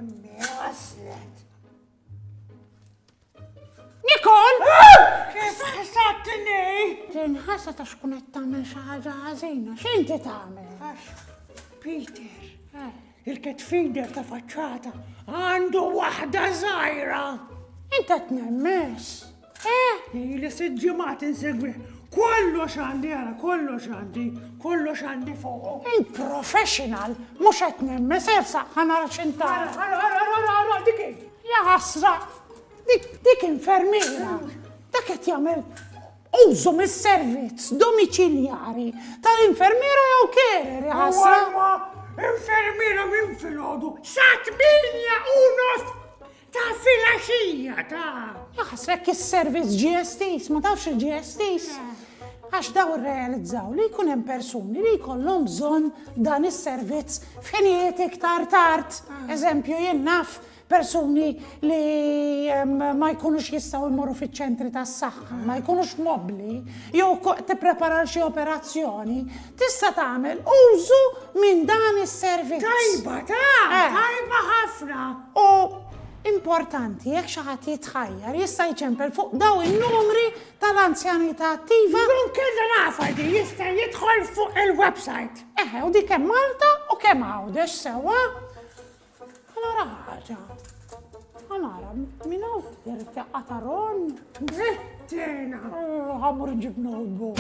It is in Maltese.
أمي وصلت. نيكول كيف حسدتني؟ تنحست شكون تعمل شي حاجة حزينة، شنت تعمل؟ بيتر الكتفيدر تفشاته عنده واحدة صايرة. انت تنمس هي لست جماعة تنسقبه كلش عندي انا، كلش عندي فوق. انت بروفيشنال مش هتنمس ارسع خنرش انت. انا ديك يا عصرة ديك انفرميرة دك تعمل اوزم السيرفيس دوميتشيلياري tal-infermiera jew carer يا عصرة. انفرميرة من فلوده ساعة 8:30 ta' filgħaxija ta' jaħsrek is-service GSTs, ma tafx il-GSTs? Għax daw irrealizzaw li jkun hemm persuni li jkollhom bżonn dan is-servizz f'ħinijiet iktar tard. Eżempju, jien naf persuni li ma jkunux jistgħu jmorru fiċ-ċentri tas-saħħa, ma jkunux mobbli, jew tipprepara xi operazzjoni, tista' tagħmel użu minn dan is-servizz. Tajba ħafna. U importanti, jekk xi ħadd jitħajjar jista' jċempel fuq daw in-numri tal-anzjanità attiva. Dun kellha nafa di jista' jidħol fuq il-website. U dik hemm Malta u kemm għawdex sewwa. Allora ħaġa. Allora min hawn tirtaqqa taron? Drittena. Ħammur ġib notebook.